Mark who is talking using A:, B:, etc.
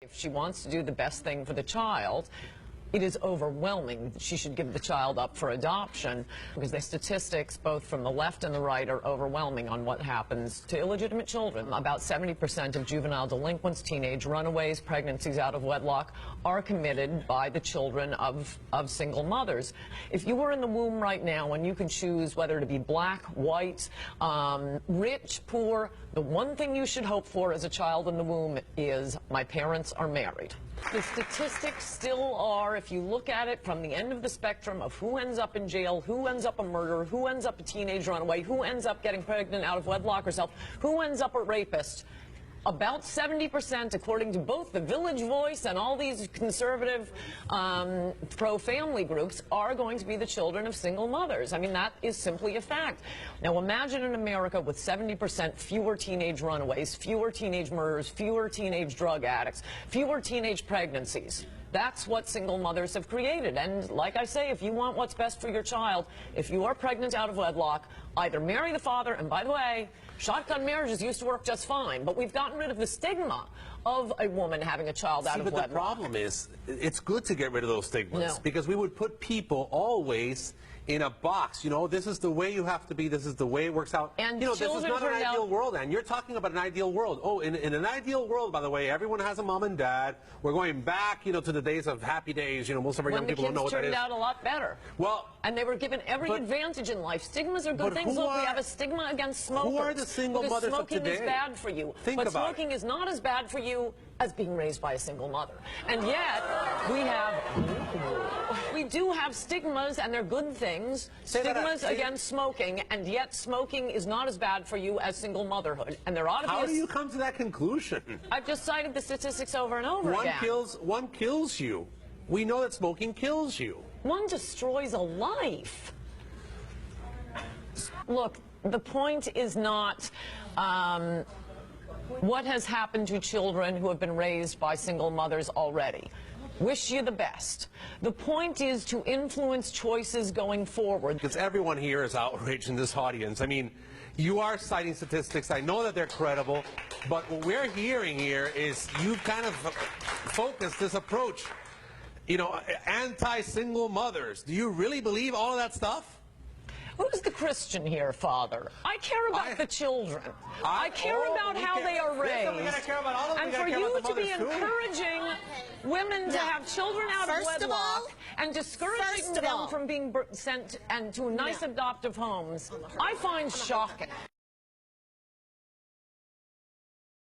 A: If she wants to do the best thing for the child, it is overwhelming that she should give the child up for adoption, because the statistics, both from the left and the right, are overwhelming on what happens to illegitimate children. About 70% of juvenile delinquents, teenage runaways, pregnancies out of wedlock are committed by the children of single mothers. If you were in the womb right now and you could choose whether to be black, white, rich, poor, the one thing you should hope for as a child in the womb is, my parents are married. The statistics still are, if you look at it from the end of the spectrum of who ends up in jail, who ends up a murderer, who ends up a teenage runaway, who ends up getting pregnant out of wedlock herself, who ends up a rapist, about 70%, according to both the Village Voice and all these conservative pro-family groups, are going to be the children of single mothers. I mean, that is simply a fact. Now, imagine an America with 70% fewer teenage runaways, fewer teenage murders, fewer teenage drug addicts, fewer teenage pregnancies. That's what single mothers have created. And like I say, if you want what's best for your child, if you are pregnant out of wedlock, either marry the father, and by the way, shotgun marriages used to work just fine, but we've gotten rid of the stigma of a woman having a child out of wedlock.
B: But the problem is, it's good to get rid of those stigmas, because we would put people always in a box. You know, this is the way you have to be, this is the way it works out.
A: And
B: you know, this is not an ideal world, and you're talking about an ideal world. Oh, in an ideal world, by the way, everyone has a mom and dad. We're going back, you know, to the days of happy days. You know, most of our young people don't know what that is.
A: When the kids turned out a lot better.
B: Well,
A: and they were given every advantage in life. Stigmas are good things. Look, we have a stigma against smokers.
B: Who are the single mothers of today?
A: Smoking is bad for you.
B: But
A: smoking is not as bad for you as being raised by a single mother. And yet, we do have stigmas, and they're good things. Stigmas against smoking, and yet smoking is not as bad for you as single motherhood. And there ought to be
B: How do you come to that conclusion?
A: I've just cited the statistics over and over again.
B: One kills you. We know that smoking kills you.
A: One destroys a life. Look, the point is not what has happened to children who have been raised by single mothers already. Wish you the best. The point is to influence choices going forward.
B: Because everyone here is outraged in this audience. I mean, you are citing statistics. I know that they're credible, but what we're hearing here is you kind of focus this approach, you know, anti-single mothers. Do you really believe all of that stuff?
A: Who's the Christian here, Father? I care about the children. I care about how they are raised. And for you to be encouraging women to have children out of wedlock and discouraging them from being sent to nice adoptive homes, I find shocking.